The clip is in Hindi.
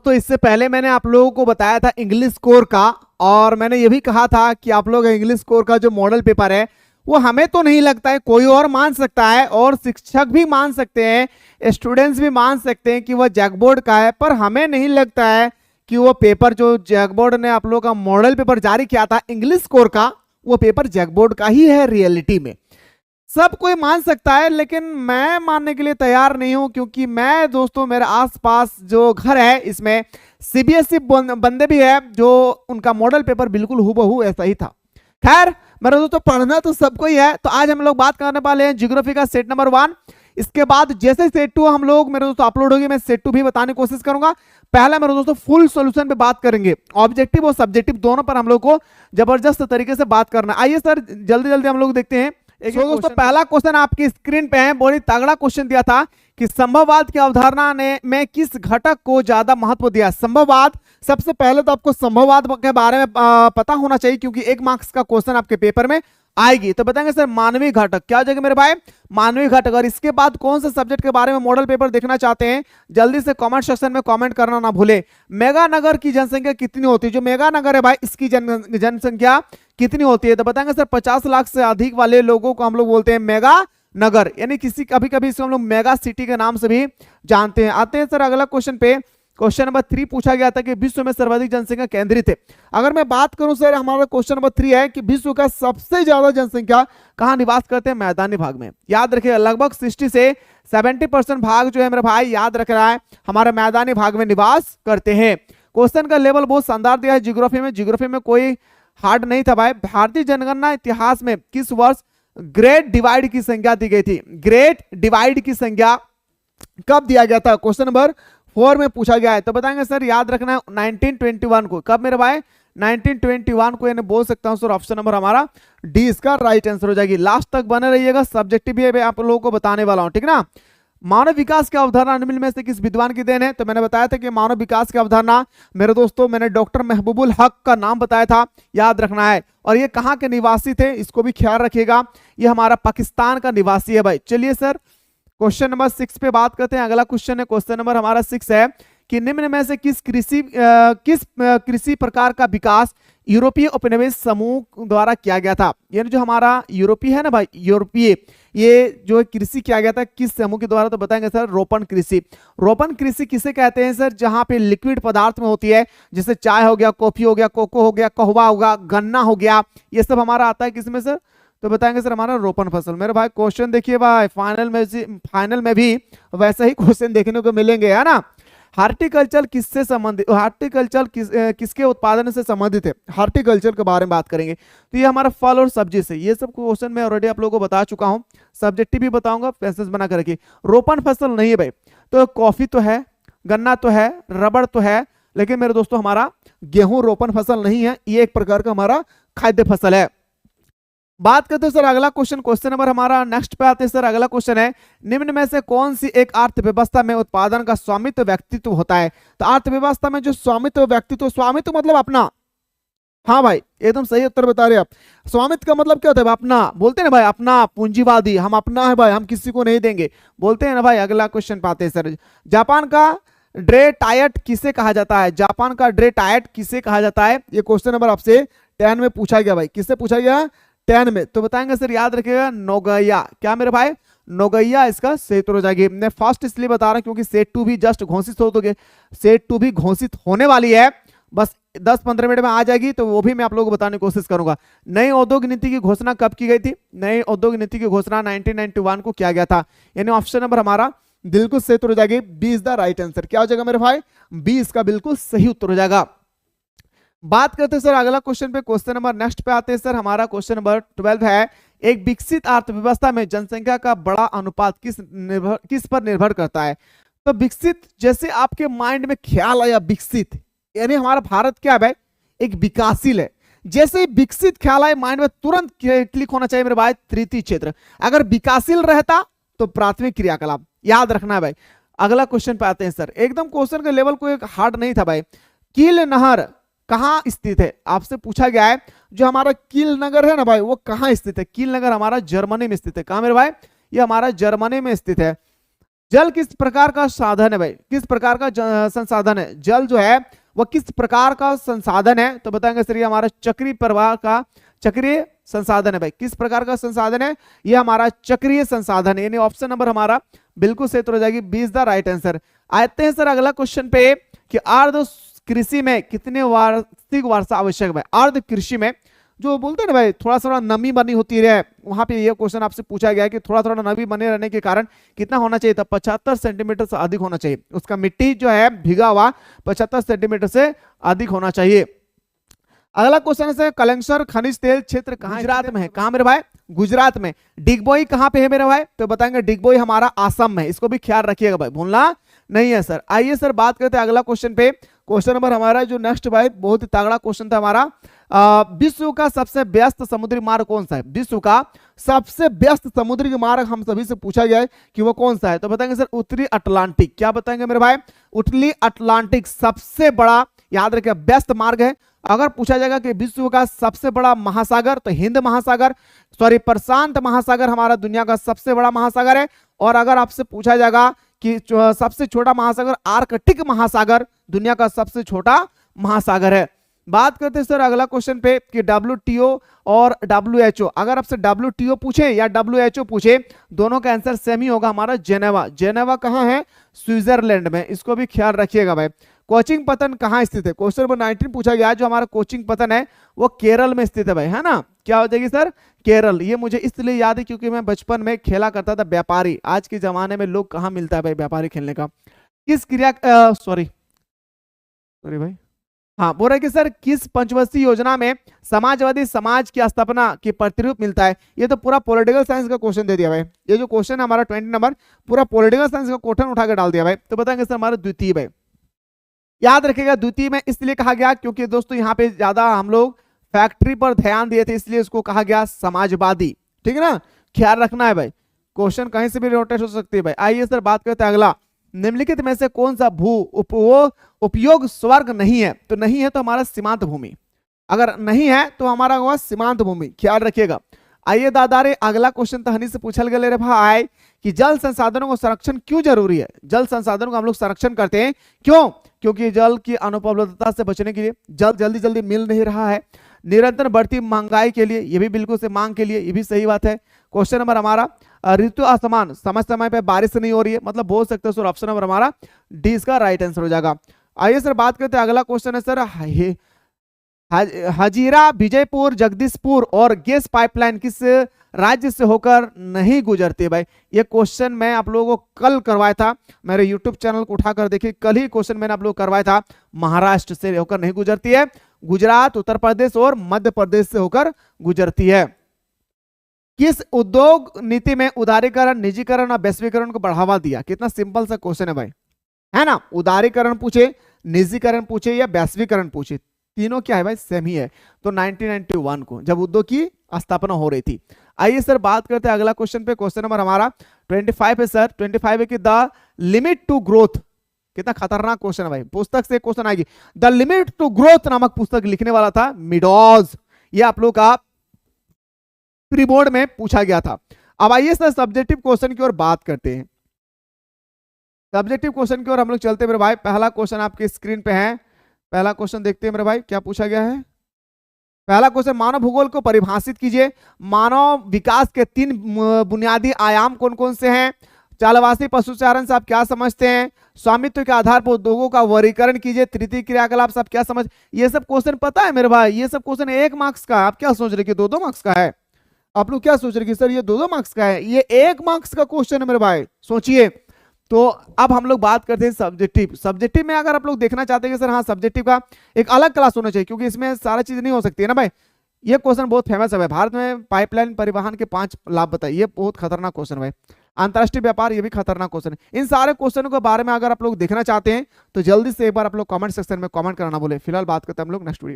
दोस्तों इससे पहले मैंने आप लोगों को बताया था इंग्लिश स्कोर का, और मैंने ये भी कहा था कि आप लोग इंग्लिश स्कोर का जो मॉडल पेपर है वो हमें तो नहीं लगता है, कोई और मान सकता है और शिक्षक भी मान सकते हैं, स्टूडेंट्स भी मान सकते हैं कि वह जैकबोर्ड का है, पर हमें नहीं लगता है कि वो पेपर जो जैकबोर्ड ने आप लोगों का मॉडल पेपर जारी किया था इंग्लिश स्कोर का, वो पेपर जैकबोर्ड का ही है रियलिटी में। सब कोई मान सकता है लेकिन मैं मानने के लिए तैयार नहीं हूं, क्योंकि मैं दोस्तों मेरे आसपास जो घर है इसमें सीबीएसई बंदे भी है जो उनका मॉडल पेपर बिल्कुल हूबहू ऐसा ही था। खैर मेरे दोस्तों पढ़ना तो सबको ही है, तो आज हम लोग बात करने वाले हैं ज्योग्राफी का सेट नंबर 1। इसके बाद जैसे सेट 2 हम लोग मेरे दोस्तों अपलोड होगी, मैं सेट 2 भी बताने की कोशिश करूंगा। पहला मेरे दोस्तों फुल सॉल्यूशन पे बात करेंगे, ऑब्जेक्टिव और सब्जेक्टिव दोनों पर हम लोग को जबरदस्त तरीके से बात करना। आइए सर जल्दी जल्दी हम लोग देखते हैं। दोस्तों पहला क्वेश्चन आपकी स्क्रीन पे है, बहुत तगड़ा क्वेश्चन दिया था कि संभववाद की अवधारणा ने में किस घटक को ज्यादा महत्व दिया। संभववाद, सबसे पहले तो आपको संभववाद के बारे में पता होना चाहिए, क्योंकि 1 मार्क्स का क्वेश्चन आपके पेपर में आएगी। तो बताएंगे सर मानवीय घटक, क्या हो जाएगा मेरे भाई, मानवीय घटक। और इसके बाद कौन से सब्जेक्ट के बारे में मॉडल पेपर देखना चाहते हैं जल्दी से कमेंट सेक्शन में कमेंट करना ना भूले। मेगा नगर की जनसंख्या कितनी होती है, जो मेगा नगर है भाई इसकी जनसंख्या कितनी होती है, तो बताएंगे सर 50 लाख से अधिक वाले लोगों को हम लोग बोलते हैं मेगा नगर, यानी किसी कभी कभी इसको हम लोग मेगा सिटी के नाम से भी जानते हैं। आते हैं सर अगला क्वेश्चन पे। क्वेश्चन नंबर 3 पूछा गया था कि विश्व में सर्वाधिक जनसंख्या केंद्रित है। अगर मैं बात करूं सर, हमारा क्वेश्चन नंबर 3 है कि विश्व का सबसे ज्यादा जनसंख्या कहां निवास करते हैं, मैदानी भाग में। याद रखिए लगभग 60 से 70% भाग जो है मेरे भाई याद रख रहा है हमारे मैदानी भाग में निवास करते हैं। क्वेश्चन का लेवल बहुत शानदार दिया है ज्योग्राफी में, ज्योग्राफी में कोई हार्ड नहीं था भाई। भारतीय जनगणना इतिहास में किस वर्ष ग्रेट डिवाइड की संख्या दी गई थी, ग्रेट डिवाइड की संख्या कब दिया गया था, क्वेश्चन नंबर 4 में पूछा गया है। तो बताएंगे सर याद रखना है 1921 को। कब मेरे भाई, 1921 को, यानी बोल सकता हूं सर ऑप्शन नंबर हमारा डी इसका राइट आंसर हो जाएगी। लास्ट तक बने रहिएगा, सब्जेक्टिव भी आप लोगों को बताने वाला हूं, ठीक ना। मानव विकास की अवधारणा निम्न में से किस विद्वान की देन है, तो मैंने बताया था कि मानव विकास की अवधारणा मेरे दोस्तों मैंने डॉक्टर महबूबुल हक का नाम बताया था, याद रखना है। और ये कहां के निवासी थे इसको भी ख्याल रखिएगा, ये हमारा पाकिस्तान का निवासी है भाई। चलिए सर क्वेश्चन नंबर 6 पे बात करते हैं। अगला क्वेश्चन है, क्वेश्चन नंबर हमारा 6 है कि निम्न में से किस कृषि प्रकार का विकास यूरोपीय उपनिवेश समूह द्वारा किया गया था। यानी जो हमारा यूरोपीय है ना भाई, यूरोपीय ये जो कृषि किया गया था किस समूह के द्वारा, तो बताएंगे सर रोपण कृषि। रोपण कृषि किसे कहते हैं सर, जहां पे लिक्विड पदार्थ में होती है, जैसे चाय हो गया, कॉफी हो गया, कोको हो गया, कहवा होगा, गन्ना हो गया, ये सब हमारा आता है किसमें सर, तो बताएंगे सर हमारा रोपण फसल। मेरे भाई क्वेश्चन देखिए भाई, फाइनल में भी वैसा ही क्वेश्चन देखने को मिलेंगे, है ना। हार्टिकल्चर किससे संबंधित, हार्टिकल्चर किसके उत्पादन से संबंधित है, हार्टिकल्चर के बारे में बात करेंगे। तो ये हमारा फल और सब्जी से, ये सब क्वेश्चन मैं ऑलरेडी आप लोगों को बता चुका हूं, सब्जेक्टिव भी बताऊंगा, पैसेज बना कर रखिए। रोपण फसल नहीं है भाई, तो कॉफी तो है, गन्ना तो है, रबड़ तो है, लेकिन मेरे दोस्तों हमारा गेहूं रोपण फसल नहीं है, ये एक प्रकार का हमारा खाद्य फसल है। बात करते हैं सर अगला क्वेश्चन, क्वेश्चन नंबर हमारा नेक्स्ट पे आते हैं सर। अगला क्वेश्चन है निम्न में से कौन सी एक अर्थव्यवस्था में उत्पादन का स्वामित्व व्यक्तित्व होता है। तो अर्थव्यवस्था में जो स्वामित्व व्यक्तित्व, स्वामित्व मतलब अपना, हाँ भाई एकदम सही उत्तर बता रहे आप। स्वामित्व का मतलब क्या होता है, अपना बोलते हैं ना भाई, अपना पूंजीवादी, हम अपना है भाई, हम किसी को नहीं देंगे, बोलते हैं ना भाई। अगला क्वेश्चन पाते हैं सर, जापान का ड्रेटायट किसे कहा जाता है, जापान का ड्रेटायट किसे कहा जाता है, ये क्वेश्चन नंबर आपसे 10 में पूछा गया भाई, किससे पूछा गया 10 में। तो बताएंगे सर याद रखिएगा नोगया, क्या मेरे भाई, नोगया इसका सही उत्तर हो जाएगी। मैं फर्स्ट इसलिए बता रहा हूं क्योंकि सेट 2 भी जस्ट घोषित हो, तो सेट 2 भी घोषित होने वाली है, बस 10-15 मिनट में आ जाएगी, तो वो भी मैं आप लोगों को बताने की कोशिश करूंगा। नई औद्योगिक नीति की घोषणा कब की गई थी, नई औद्योगिक नीति की घोषणा 1991 को किया गया था, यानी ऑप्शन नंबर हमारा बिल्कुल सही उत्तर हो जाएगी, B is the right answer. क्या हो जाएगा मेरे भाई, बी इसका बिल्कुल सही उत्तर हो जाएगा। बात करते हैं सर अगला क्वेश्चन पे, क्वेश्चन नंबर नेक्स्ट पे आते हैं सर। हमारा क्वेश्चन नंबर 12 है, एक विकसित अर्थव्यवस्था में जनसंख्या का बड़ा अनुपात किस पर निर्भर करता है। तो विकसित, जैसे आपके माइंड में ख्याल आया विकसित, यानी हमारा भारत क्या है भाई, एक विकासशील है। जैसे विकसित ख्याल आए माइंड में तुरंत क्लिक होना चाहिए मेरे भाई तृतीय क्षेत्र। अगर विकासशील रहता तो प्राथमिक क्रियाकलाप, याद रखना है भाई। अगला क्वेश्चन पे आते हैं सर, एकदम क्वेश्चन का लेवल कोई हार्ड नहीं था भाई। कील नहर कहां स्थित है, आपसे पूछा गया है। जो हमारा कील नगर है ना भाई, वो कहां स्थित है, कील नगर हमारा जर्मनी में स्थित है। कहां मेरे भाई, ये हमारा जर्मनी में स्थित है। जल किस प्रकार का साधन है भाई, किस प्रकार का संसाधन है, जल जो है वह किस प्रकार का संसाधन है, तो बताएंगे सर ये हमारा चक्रीय प्रवाह का चक्रीय संसाधन है भाई। किस प्रकार का संसाधन है, ये हमारा चक्रीय संसाधन है, यानी ऑप्शन नंबर हमारा बिल्कुल सही हो जाएगी, B is the right answer. आते हैं सर अगला क्वेश्चन पे कि अर्ध कृषि में कितने वार्षिक वर्षा आवश्यक है। अर्ध कृषि में जो बोलते हैं ना भाई थोड़ा थोड़ा नमी बनी होती है, वहां पे ये क्वेश्चन आपसे पूछा गया है कि थोड़ा थोड़ा नमी बने रहने के कारण कितना होना चाहिए था, 75 सेंटीमीटर से अधिक होना चाहिए, उसका मिट्टी जो है भीगा हुआ 75 सेंटीमीटर से अधिक होना चाहिए। अगला क्वेश्चन है कलेंसर खनिज तेल क्षेत्र कहाँ, गुजरात में है। कहाँ मेरे भाई, गुजरात में। डिगबोई कहाँ पे है मेरे भाई, तो बताएंगे डिगबोई हमारा आसम में, इसको भी ख्याल रखिएगा भाई, भूलना नहीं है सर। आइए सर बात करते हैं अगला क्वेश्चन पे। क्वेश्चन नंबर हमारा जो नेक्स्ट भाई बहुत ही तगड़ा क्वेश्चन था हमारा, विश्व का सबसे व्यस्त समुद्री मार्ग कौन सा है। विश्व का सबसे व्यस्त समुद्री मार्ग हम सभी से पूछा गया है कि वो कौन सा है, तो बताएंगे सर उत्तरी अटलांटिक। क्या बताएंगे मेरे भाई, उत्तरी अटलांटिक सबसे बड़ा, याद रखिए व्यस्त मार्ग है। अगर पूछा जाएगा कि विश्व का सबसे बड़ा महासागर, तो हिंद महासागर, सॉरी प्रशांत महासागर हमारा दुनिया का सबसे बड़ा महासागर है। और अगर आपसे पूछा जाएगा कि सबसे छोटा महासागर, आर्कटिक महासागर दुनिया का सबसे छोटा महासागर है। बात करते हैं सर अगला क्वेश्चन पे कि WTO और WHO। अगर आपसे WTO पूछे या WHO पूछे, दोनों का आंसर सेम ही होगा हमारा, जेनेवा। जेनेवा कहाँ है, स्विट्जरलैंड में, इसको भी ख्याल रखिएगा भाई। कोचिंग पतन कहाँ स्थित है, क्वेश्चन नंबर 19 पूछा गया, जो हमारा कोचिंग पतन है वो केरल में स्थित है भाई, है ना। क्या हो जाएगी सर, केरल। ये मुझे इसलिए याद है क्योंकि मैं बचपन में खेला करता था व्यापारी। आज के जमाने में लोग कहाँ मिलता है भाई व्यापारी खेलने का। किस क्रिया सॉरी भाई, हाँ बोल रहे कि सर किस पंचवर्षीय योजना में समाजवादी समाज की स्थापना की प्रतिरूप मिलता है। ये तो पूरा पॉलिटिकल साइंस का क्वेश्चन दे दिया भाई, ये जो क्वेश्चन है हमारा 20 नंबर पूरा पॉलिटिकल साइंस का क्वेश्चन उठा के डाल दिया भाई। तो बताएंगे सर हमारा द्वितीय भाई, याद रखिएगा द्वितीय में इसलिए कहा गया क्योंकि दोस्तों यहाँ पे ज्यादा हम लोग फैक्ट्री पर ध्यान दिए थे, इसलिए इसको कहा गया समाजवादी, ठीक है ना, ख्याल रखना है भाई, क्वेश्चन कहीं से भी रोटेट हो सकती है भाई। आइए सर बात करते हैं अगला, निम्नलिखित में से कौन सा भू उपयोग स्वर्ग नहीं है, तो नहीं है तो हमारा सीमांत भूमि, अगर नहीं है तो हमारा होगा सीमांत भूमि, ख्याल रखिएगा। आइए दादा रे अगला क्वेश्चन तो हनी से पूछल गए रे भाई कि जल संसाधनों का संरक्षण क्यों जरूरी है। जल संसाधनों का हम लोग संरक्षण करते हैं क्यों, क्योंकि जल की अनुपलब्धता से बचने के लिए, जल जल्दी जल्दी मिल नहीं रहा है, निरंतर बढ़ती महंगाई के लिए, ये भी बिल्कुल से मांग के लिए, ये भी सही बात है। क्वेश्चन नंबर हमारा ऋतु असमान, समय समय पे बारिश नहीं हो रही है, मतलब बोल सकते हो सर ऑप्शन नंबर हमारा डी इसका राइट आंसर हो जाएगा। आइए सर बात करते हैं अगला क्वेश्चन है सर हजीरा विजयपुर जगदीशपुर और गैस पाइपलाइन किस राज्य से होकर नहीं गुजरती भाई। ये क्वेश्चन मैं आप लोगों को कल करवाया था, मेरे यूट्यूब चैनल को उठाकर देखिए, कल ही क्वेश्चन मैंने आप लोग करवाया था। महाराष्ट्र से होकर नहीं गुजरती है, गुजरात, उत्तर प्रदेश और मध्य प्रदेश से होकर गुजरती है। किस उद्योग नीति में उदारीकरण, निजीकरण और वैश्वीकरण को बढ़ावा दिया। कितना सिंपल सा क्वेश्चन है भाई, है ना। उदारीकरण पूछे, निजीकरण पूछे या वैश्वीकरण पूछे, तीनों क्या है भाई, सेम ही है। तो 1991 को जब उद्योग की स्थापना हो रही थी। आइए सर बात करते हैं अगला क्वेश्चन पे, क्वेश्चन नंबर हमारा 25 है सर। 25 है कि द लिमिट टू ग्रोथ, कितना खतरनाक क्वेश्चन है भाई, पुस्तक से क्वेश्चन आएगी। द लिमिट टू ग्रोथ नामक पुस्तक लिखने वाला था मिडॉज, ये आप लोग का प्री बोर्ड में पूछा गया था। अब आइए सर सब्जेक्टिव क्वेश्चन की ओर बात करते हैं। सब्जेक्टिव क्वेश्चन की ओर हम लोग चलते हैं मेरे भाई। पहला क्वेश्चन आपके स्क्रीन पे है, पहला क्वेश्चन देखते हैं मेरे भाई क्या पूछा गया है। पहला क्वेश्चन, मानव भूगोल को परिभाषित कीजिए। मानव विकास के 3 बुनियादी आयाम कौन कौन से हैं। चालवासी पशुचारण से आप क्या समझते हैं। स्वामित्व के आधार पर उद्योगों का वर्गीकरण कीजिए। तृतीय क्रियाकलाप से आप क्या समझ, ये सब क्वेश्चन पता है मेरे भाई, ये सब क्वेश्चन 1 मार्क्स का है। आप क्या सोच रहे कि 2-2 मार्क्स का है, आप लोग क्या सोच रहे कि सर ये 2-2 मार्क्स का है, ये 1 मार्क्स का क्वेश्चन है मेरे भाई, सोचिए। तो अब हम लोग बात करते हैं सब्जेक्टिव। सब्जेक्टिव में अगर आप लोग देखना चाहते हैं कि सर हाँ सब्जेक्टिव का एक अलग क्लास होना चाहिए, क्योंकि इसमें सारा चीज नहीं हो सकती है ना भाई। ये क्वेश्चन बहुत फेमस है भाई, भारत में पाइपलाइन परिवहन के 5 लाभ बताइए, ये बहुत खतरनाक क्वेश्चन भाई। अंतरराष्ट्रीय व्यापार, ये भी खतरनाक क्वेश्चन है। इन सारे क्वेश्चनों के बारे में अगर आप लोग देखना चाहते हैं तो जल्दी से एक बार आप लोग कमेंट सेक्शन में कमेंट करना बोले। फिलहाल बात करते हैं हम लोग नेक्स्ट वीडियो।